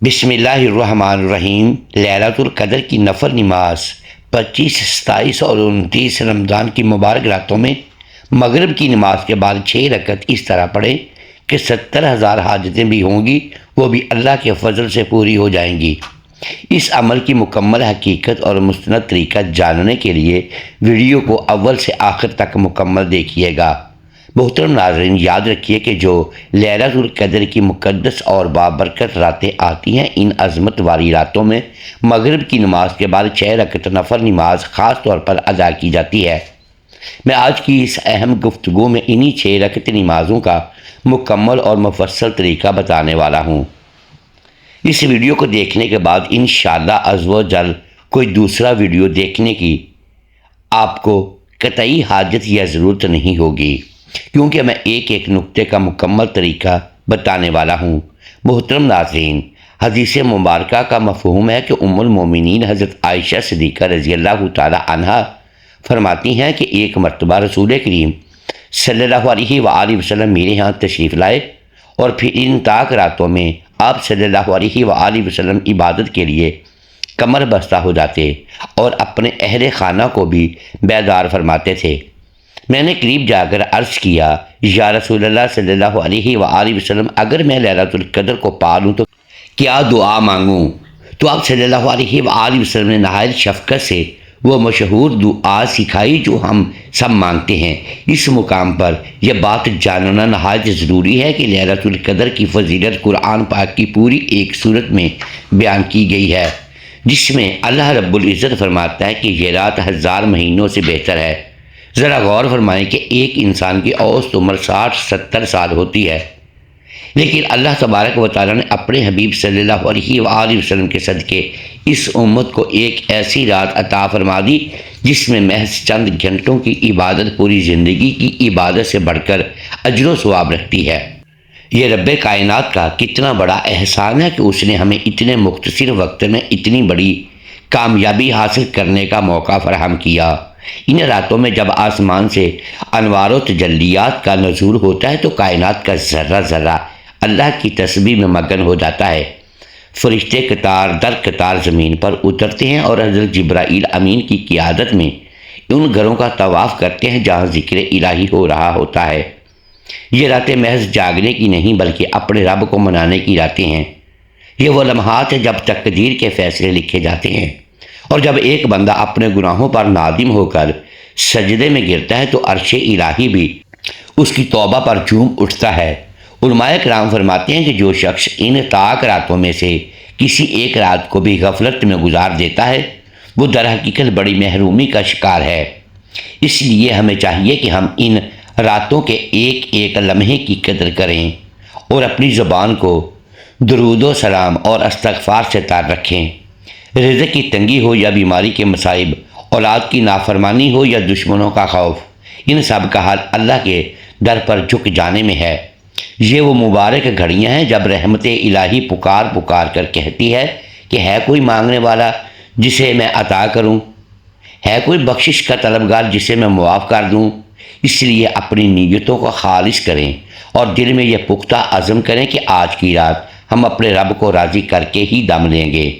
بسم اللہ الرحمن الرحیم۔ لیلۃ القدر کی نفل نماز 25، 27 اور 29 رمضان کی مبارک راتوں میں مغرب کی نماز کے بعد 6 رکعت اس طرح پڑھیں کہ 70,000 حاجتیں بھی ہوں گی وہ بھی اللہ کے فضل سے پوری ہو جائیں گی۔ اس عمل کی مکمل حقیقت اور مستند طریقہ جاننے کے لیے ویڈیو کو اول سے آخر تک مکمل دیکھیے گا۔ محترم ناظرین، یاد رکھیے کہ جو لیلۃ القدر کی مقدس اور بابرکت راتیں آتی ہیں، ان عظمت والی راتوں میں مغرب کی نماز کے بعد 6 رکعت نفل نماز خاص طور پر ادا کی جاتی ہے۔ میں آج کی اس اہم گفتگو میں انہی 6 رکعت نمازوں کا مکمل اور مفصل طریقہ بتانے والا ہوں۔ اس ویڈیو کو دیکھنے کے بعد انشاءاللہ عز و جل کوئی دوسرا ویڈیو دیکھنے کی آپ کو قطعی حاجت یا ضرورت نہیں ہوگی، کیونکہ میں ایک ایک نقطے کا مکمل طریقہ بتانے والا ہوں۔ محترم ناظرین، حدیث مبارکہ کا مفہوم ہے کہ ام المومنین حضرت عائشہ صدیقہ رضی اللہ تعالی عنہا فرماتی ہیں کہ ایک مرتبہ رسول کریم صلی اللہ علیہ وآلہ وسلم میرے ہاں تشریف لائے اور پھر ان طاق راتوں میں آپ صلی اللہ علیہ وآلہ وسلم عبادت کے لیے کمر بستہ ہو جاتے اور اپنے اہل خانہ کو بھی بیدار فرماتے تھے۔ میں نے قریب جا کر عرض کیا، یا رسول اللہ صلی اللہ علیہ وآلہ وسلم، اگر میں لیلۃ القدر کو پا لوں تو کیا دعا مانگوں؟ تو آپ صلی اللہ علیہ وآلہ وسلم نے نہایت شفقت سے وہ مشہور دعا سکھائی جو ہم سب مانگتے ہیں۔ اس مقام پر یہ بات جاننا نہایت ضروری ہے کہ لیلۃ القدر کی فضیلت قرآن پاک کی پوری ایک سورت میں بیان کی گئی ہے، جس میں اللہ رب العزت فرماتا ہے کہ یہ رات 1000 مہینوں سے بہتر ہے۔ ذرا غور فرمائیں کہ ایک انسان کی اوسط عمر 60-70 سال ہوتی ہے، لیکن اللہ تبارک و تعالیٰ نے اپنے حبیب صلی اللہ علیہ وآلہ وسلم کے صدقے اس امت کو ایک ایسی رات عطا فرما دی جس میں محض چند گھنٹوں کی عبادت پوری زندگی کی عبادت سے بڑھ کر اجر و ثواب رکھتی ہے۔ یہ رب کائنات کا کتنا بڑا احسان ہے کہ اس نے ہمیں اتنے مختصر وقت میں اتنی بڑی کامیابی حاصل کرنے کا موقع فراہم کیا۔ ان راتوں میں جب آسمان سے انوار و تجلیات کا نزول ہوتا ہے تو کائنات کا ذرہ ذرہ اللہ کی تسبیح میں مگن ہو جاتا ہے۔ فرشتے قطار در قطار زمین پر اترتے ہیں اور حضرت جبرائیل امین کی قیادت میں ان گھروں کا طواف کرتے ہیں جہاں ذکر الہی ہو رہا ہوتا ہے۔ یہ راتیں محض جاگنے کی نہیں بلکہ اپنے رب کو منانے کی راتیں ہیں۔ یہ وہ لمحات ہیں جب تقدیر کے فیصلے لکھے جاتے ہیں، اور جب ایک بندہ اپنے گناہوں پر نادم ہو کر سجدے میں گرتا ہے تو عرش الہی بھی اس کی توبہ پر جھوم اٹھتا ہے۔ علماء کرام فرماتے ہیں کہ جو شخص ان طاق راتوں میں سے کسی ایک رات کو بھی غفلت میں گزار دیتا ہے وہ در حقیقت بڑی محرومی کا شکار ہے۔ اس لیے ہمیں چاہیے کہ ہم ان راتوں کے ایک ایک لمحے کی قدر کریں اور اپنی زبان کو درود و سلام اور استغفار سے تار رکھیں۔ رزق کی تنگی ہو یا بیماری کے مصائب، اولاد کی نافرمانی ہو یا دشمنوں کا خوف، ان سب کا حل اللہ کے در پر جھک جانے میں ہے۔ یہ وہ مبارک گھڑیاں ہیں جب رحمت الہی پکار پکار کر کہتی ہے کہ ہے کوئی مانگنے والا جسے میں عطا کروں، ہے کوئی بخشش کا طلبگار جسے میں معاف کر دوں۔ اس لیے اپنی نیتوں کو خالص کریں اور دل میں یہ پختہ عزم کریں کہ آج کی رات ہم اپنے رب کو راضی کر کے ہی دم لیں گے۔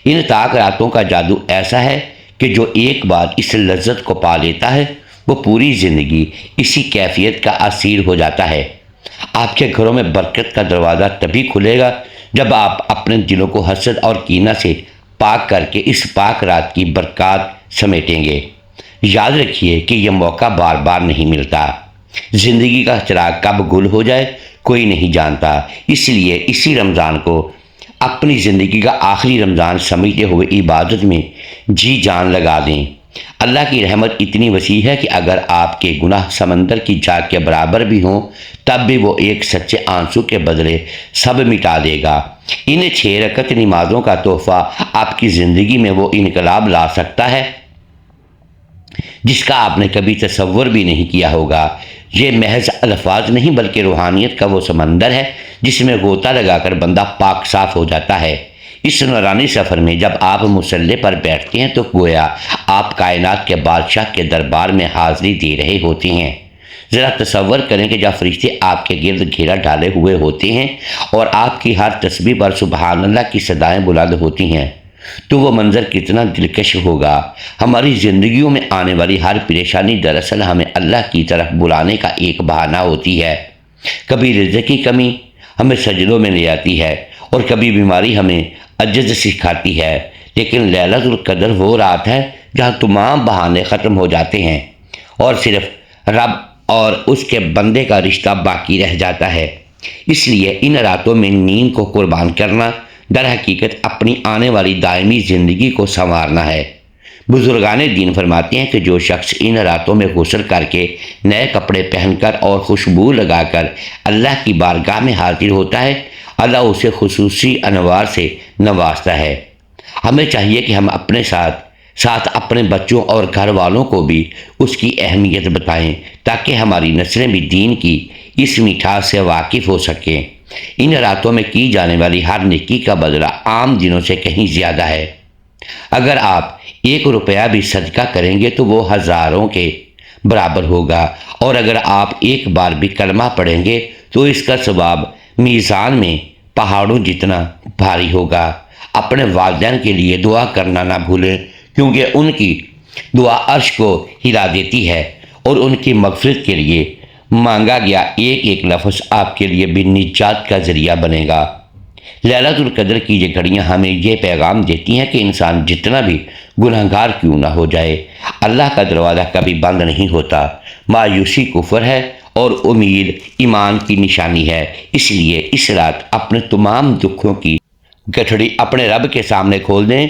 ان طاق راتوں کا جادو ایسا ہے کہ جو ایک بار اس لذت کو پا لیتا ہے وہ پوری زندگی اسی کیفیت کا اسیر ہو جاتا ہے۔ آپ کے گھروں میں برکت کا دروازہ تبھی کھلے گا جب آپ اپنے دلوں کو حسد اور کینہ سے پاک کر کے اس پاک رات کی برکات سمیٹیں گے۔ یاد رکھیے کہ یہ موقع بار بار نہیں ملتا۔ زندگی کا چراغ کب گل ہو جائے کوئی نہیں جانتا، اس لیے اسی رمضان کو اپنی زندگی کا آخری رمضان سمجھتے ہوئے عبادت میں جی جان لگا دیں۔ اللہ کی رحمت اتنی وسیع ہے کہ اگر آپ کے گناہ سمندر کی جاگ کے برابر بھی ہوں تب بھی وہ ایک سچے آنسو کے بدلے سب مٹا دے گا۔ ان 6 رکعت نمازوں کا تحفہ آپ کی زندگی میں وہ انقلاب لا سکتا ہے جس کا آپ نے کبھی تصور بھی نہیں کیا ہوگا۔ یہ محض الفاظ نہیں بلکہ روحانیت کا وہ سمندر ہے جس میں غوطہ لگا کر بندہ پاک صاف ہو جاتا ہے۔ اس نورانی سفر میں جب آپ مصلی پر بیٹھتے ہیں تو گویا آپ کائنات کے بادشاہ کے دربار میں حاضری دے رہے ہوتے ہیں۔ ذرا تصور کریں کہ جب فرشتے آپ کے گرد گھیرا ڈالے ہوئے ہوتے ہیں اور آپ کی ہر تسبیح پر سبحان اللہ کی صدائیں بلند ہوتی ہیں تو وہ منظر کتنا دلکش ہوگا۔ ہماری زندگیوں میں آنے والی ہر پریشانی دراصل ہمیں اللہ کی طرف بلانے کا ایک بہانہ ہوتی ہے۔ کبھی رزق کی کمی ہمیں سجدوں میں لے آتی ہے اور کبھی بیماری ہمیں عجز سکھاتی ہے، لیکن لیلۃ القدر وہ رات ہے جہاں تمام بہانے ختم ہو جاتے ہیں اور صرف رب اور اس کے بندے کا رشتہ باقی رہ جاتا ہے۔ اس لیے ان راتوں میں نیند کو قربان کرنا در حقیقت اپنی آنے والی دائمی زندگی کو سنوارنا ہے۔ بزرگان دین فرماتے ہیں کہ جو شخص ان راتوں میں غسل کر کے نئے کپڑے پہن کر اور خوشبو لگا کر اللہ کی بارگاہ میں حاضر ہوتا ہے، اللہ اسے خصوصی انوار سے نوازتا ہے۔ ہمیں چاہیے کہ ہم اپنے ساتھ اپنے بچوں اور گھر والوں کو بھی اس کی اہمیت بتائیں تاکہ ہماری نسلیں بھی دین کی اس مٹھاس سے واقف ہو سکیں۔ ان راتوں میں کی جانے والی ہر نیکی کا بدلہ عام دنوں سے کہیں زیادہ ہے۔ اگر آپ 1 روپیہ بھی صدقہ کریں گے تو وہ ہزاروں کے برابر ہوگا، اور اگر آپ ایک بار بھی کلمہ پڑھیں گے تو اس کا ثواب میزان میں پہاڑوں جتنا بھاری ہوگا۔ اپنے والدین کے لیے دعا کرنا نہ بھولیں، کیونکہ ان کی دعا عرش کو ہلا دیتی ہے اور ان کی مغفرت کے لیے مانگا گیا ایک ایک لفظ آپ کے لیے بھی نجات کا ذریعہ بنے گا۔ لیلۃ القدر کی یہ گھڑیاں ہمیں یہ پیغام دیتی ہیں کہ انسان جتنا بھی گنہگار کیوں نہ ہو جائے، اللہ کا دروازہ کبھی بند نہیں ہوتا۔ مایوسی کفر ہے اور امید ایمان کی نشانی ہے۔ اس لیے اس رات اپنے تمام دکھوں کی گٹھڑی اپنے رب کے سامنے کھول دیں۔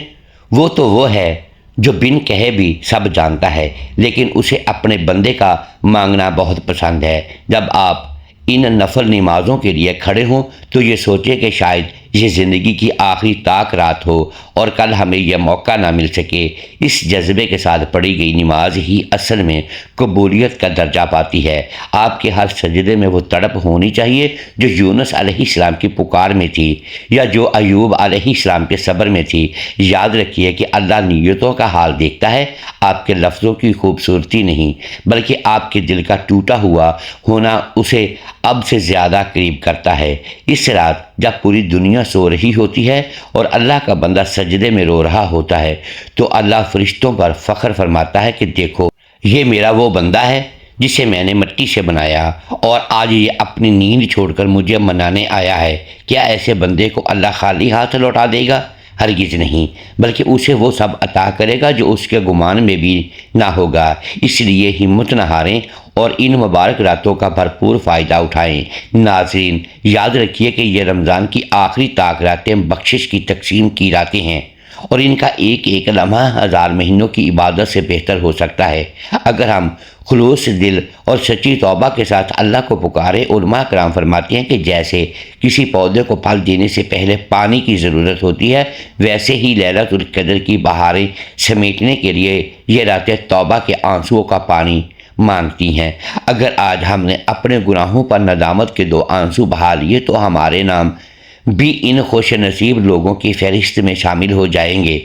وہ ہے جو بن کہے بھی سب جانتا ہے، لیکن اسے اپنے بندے کا مانگنا بہت پسند ہے۔ جب آپ ان نفل نمازوں کے لیے کھڑے ہوں تو یہ سوچیں کہ شاید یہ زندگی کی آخری طاق رات ہو اور کل ہمیں یہ موقع نہ مل سکے۔ اس جذبے کے ساتھ پڑھی گئی نماز ہی اصل میں قبولیت کا درجہ پاتی ہے۔ آپ کے ہر سجدے میں وہ تڑپ ہونی چاہیے جو یونس علیہ السلام کی پکار میں تھی، یا جو ایوب علیہ السلام کے صبر میں تھی۔ یاد رکھیے کہ اللہ نیتوں کا حال دیکھتا ہے، آپ کے لفظوں کی خوبصورتی نہیں، بلکہ آپ کے دل کا ٹوٹا ہوا ہونا اسے اب سے زیادہ قریب کرتا ہے۔ اس رات جب پوری دنیا سو رہی ہوتی ہے اور اللہ کا بندہ سجدے میں رو رہا ہوتا ہے تو اللہ فرشتوں پر فخر فرماتا ہے کہ دیکھو، یہ میرا وہ بندہ ہے جسے میں نے مٹی سے بنایا اور آج یہ اپنی نیند چھوڑ کر مجھے منانے آیا ہے۔ کیا ایسے بندے کو اللہ خالی ہاتھ لوٹا دے گا؟ ہرگز نہیں، بلکہ اسے وہ سب عطا کرے گا جو اس کے گمان میں بھی نہ ہوگا۔ اس لیے ہمت نہ ہاریں اور ان مبارک راتوں کا بھرپور فائدہ اٹھائیں۔ ناظرین، یاد رکھیے کہ یہ رمضان کی آخری طاق راتیں بخشش کی تقسیم کی راتیں ہیں، اور ان کا ایک ایک لمحہ 1000 مہینوں کی عبادت سے بہتر ہو سکتا ہے اگر ہم خلوص دل اور سچی توبہ کے ساتھ اللہ کو پکارے۔ علماء کرام فرماتے ہیں کہ جیسے کسی پودے کو پھل دینے سے پہلے پانی کی ضرورت ہوتی ہے، ویسے ہی لیلۃ القدر کی بہاریں سمیٹنے کے لیے یہ راتیں توبہ کے آنسوؤں کا پانی مانگتی ہیں۔ اگر آج ہم نے اپنے گناہوں پر ندامت کے 2 آنسو بہا لیے تو ہمارے نام بھی ان خوش نصیب لوگوں کی فہرست میں شامل ہو جائیں گے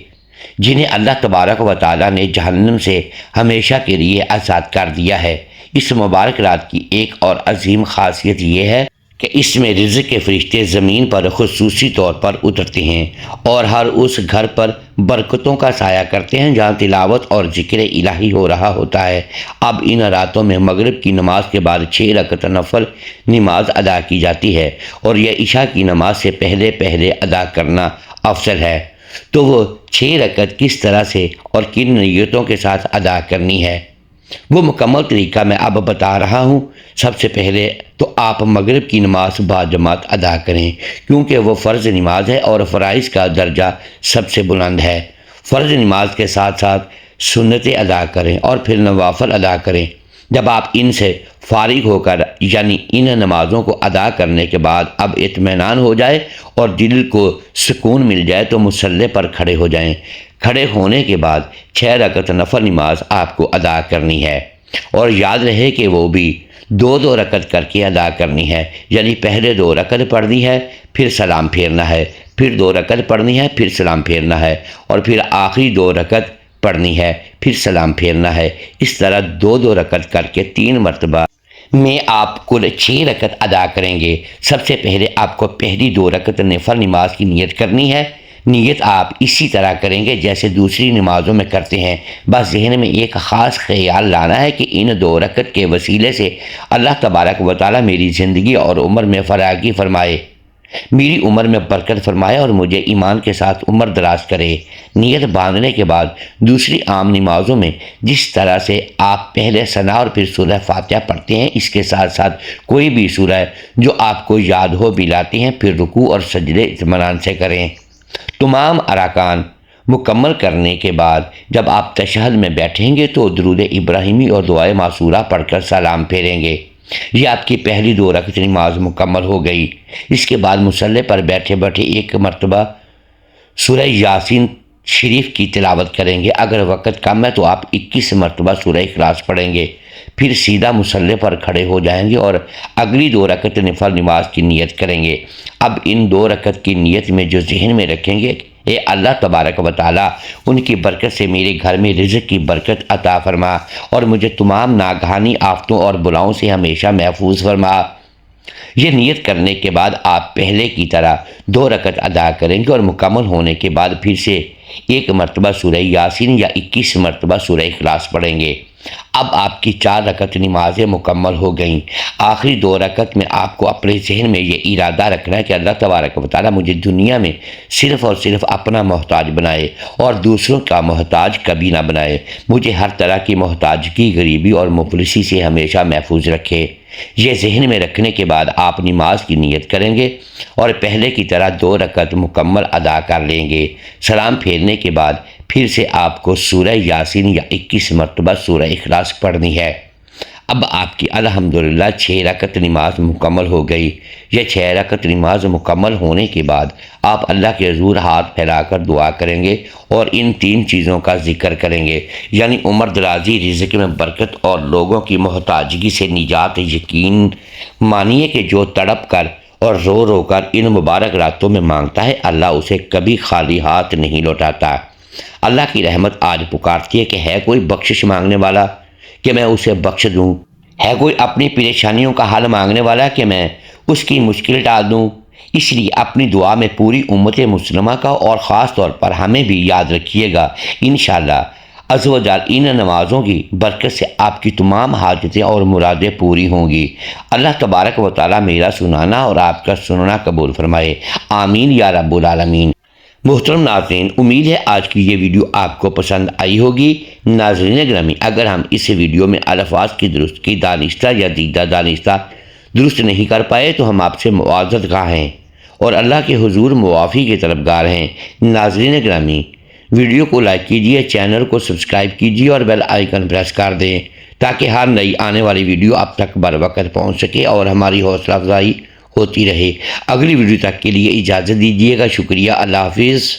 جنہیں اللہ تبارک و تعالیٰ نے جہنم سے ہمیشہ کے لیے آزاد کر دیا ہے۔ اس مبارک رات کی ایک اور عظیم خاصیت یہ ہے کہ اس میں رزق کے فرشتے زمین پر خصوصی طور پر اترتے ہیں اور ہر اس گھر پر برکتوں کا سایہ کرتے ہیں جہاں تلاوت اور ذکر الہی ہو رہا ہوتا ہے۔ اب ان راتوں میں مغرب کی نماز کے بعد 6 رکعت نفل نماز ادا کی جاتی ہے، اور یہ عشاء کی نماز سے پہلے ادا کرنا افضل ہے۔ تو وہ 6 رکعت کس طرح سے اور کن نیتوں کے ساتھ ادا کرنی ہے، وہ مکمل طریقہ میں اب بتا رہا ہوں۔ سب سے پہلے تو آپ مغرب کی نماز باجماعت ادا کریں، کیونکہ وہ فرض نماز ہے اور فرائض کا درجہ سب سے بلند ہے۔ فرض نماز کے ساتھ ساتھ سنتیں ادا کریں اور پھر نوافل ادا کریں۔ جب آپ ان سے فارغ ہو کر یعنی ان نمازوں کو ادا کرنے کے بعد اب اطمینان ہو جائے اور دل کو سکون مل جائے تو مصلی پر کھڑے ہو جائیں۔ کھڑے ہونے کے بعد 6 رکعت نفل نماز آپ کو ادا کرنی ہے، اور یاد رہے کہ وہ بھی 2 رکعت کر کے ادا کرنی ہے، یعنی پہلے 2 رکعت پڑھنی ہے، پھر سلام پھیرنا ہے، پھر 2 رکعت پڑھنی ہے، پھر سلام پھیرنا ہے، اور پھر آخری 2 رکعت پڑھنی ہے، پھر سلام پھیرنا ہے۔ اس طرح 2 رکعت کر کے 3 مرتبہ میں آپ کل 6 رکعت ادا کریں گے۔ سب سے پہلے آپ کو پہلی 2 رکعت نفل نماز کی نیت کرنی ہے۔ نیت آپ اسی طرح کریں گے جیسے دوسری نمازوں میں کرتے ہیں، بس ذہن میں ایک خاص خیال لانا ہے کہ ان 2 رکعت کے وسیلے سے اللہ تبارک و تعالیٰ میری زندگی اور عمر میں فراگی فرمائے، میری عمر میں برکت فرمائے اور مجھے ایمان کے ساتھ عمر دراز کرے۔ نیت باندھنے کے بعد دوسری عام نمازوں میں جس طرح سے آپ پہلے ثنا اور پھر سورہ فاتحہ پڑھتے ہیں، اس کے ساتھ ساتھ کوئی بھی سورہ جو آپ کو یاد ہو بھی لاتے ہیں، پھر رکوع اور سجدے اطمینان سے کریں۔ تمام ارکان مکمل کرنے کے بعد جب آپ تشہد میں بیٹھیں گے تو درود ابراہیمی اور دعائے معصورہ پڑھ کر سلام پھیریں گے۔ یہ آپ کی پہلی 2 رکعت نماز مکمل ہو گئی۔ اس کے بعد مصلی پر بیٹھے بیٹھے 1 مرتبہ سورہ یاسین شریف کی تلاوت کریں گے۔ اگر وقت کم ہے تو آپ 21 مرتبہ سورہ اخلاص پڑھیں گے، پھر سیدھا مصلی پر کھڑے ہو جائیں گے اور اگلی 2 رکعت نفل نماز کی نیت کریں گے۔ اب ان 2 رکعت کی نیت میں جو ذہن میں رکھیں گے، اے اللہ تبارک و تعالیٰ، ان کی برکت سے میرے گھر میں رزق کی برکت عطا فرما اور مجھے تمام ناگہانی آفتوں اور بلاؤں سے ہمیشہ محفوظ فرما۔ یہ نیت کرنے کے بعد آپ پہلے کی طرح 2 رکعت ادا کریں گے اور مکمل ہونے کے بعد پھر سے 1 مرتبہ سورہ یاسین یا 21 مرتبہ سورہ اخلاص پڑھیں گے۔ اب آپ کی 4 رکعت نمازیں مکمل ہو گئیں۔ آخری 2 رکعت میں آپ کو اپنے ذہن میں یہ ارادہ رکھنا ہے کہ اللہ تبارک و تعالیٰ مجھے دنیا میں صرف اور صرف اپنا محتاج بنائے اور دوسروں کا محتاج کبھی نہ بنائے، مجھے ہر طرح کی محتاجگی، غریبی اور مفلسی سے ہمیشہ محفوظ رکھے۔ یہ ذہن میں رکھنے کے بعد آپ نماز کی نیت کریں گے اور پہلے کی طرح 2 رکعت مکمل ادا کر لیں گے۔ سلام پھیرنے کے بعد پھر سے آپ کو سورہ یاسین یا 21 مرتبہ سورہ اخلاص پڑھنی ہے۔ اب آپ کی الحمدللہ 6 رکعت نماز مکمل ہو گئی۔ یہ 6 رکعت نماز مکمل ہونے کے بعد آپ اللہ کے حضور ہاتھ پھیلا کر دعا کریں گے اور ان 3 چیزوں کا ذکر کریں گے، یعنی عمر درازی، رزق میں برکت اور لوگوں کی محتاجگی سے نجات۔ یقین مانیے کہ جو تڑپ کر اور رو رو کر ان مبارک راتوں میں مانگتا ہے، اللہ اسے کبھی خالی ہاتھ نہیں لوٹاتا۔ اللہ کی رحمت آج پکارتی ہے کہ ہے کوئی بخشش مانگنے والا کہ میں اسے بخش دوں، ہے کوئی اپنی پریشانیوں کا حل مانگنے والا کہ میں اس کی مشکل ٹال دوں۔ اس لیے اپنی دعا میں پوری امت مسلمہ کا اور خاص طور پر ہمیں بھی یاد رکھیے گا۔ انشاءاللہ عز و جل ان نمازوں کی برکت سے آپ کی تمام حاجتیں اور مرادیں پوری ہوں گی۔ اللہ تبارک و تعالیٰ میرا سنانا اور آپ کا سننا قبول فرمائے، آمین یا رب العالمین۔ محترم ناظرین، امید ہے آج کی یہ ویڈیو آپ کو پسند آئی ہوگی۔ ناظرین گرامی، اگر ہم اس ویڈیو میں الفاظ کی درست کی دانستہ یا دیدہ دانستہ درست نہیں کر پائے تو ہم آپ سے معذرت خواہ ہیں اور اللہ کے حضور معافی کے طلبگار ہیں۔ ناظرین گرامی، ویڈیو کو لائک کیجیے، چینل کو سبسکرائب کیجیے اور بیل آئیکن پریس کر دیں تاکہ ہر نئی آنے والی ویڈیو آپ تک بر وقت پہنچ سکے اور ہماری حوصلہ افزائی ہوتی رہے۔ اگلی ویڈیو تک کے لیے اجازت دیجیے گا۔ شکریہ، اللہ حافظ۔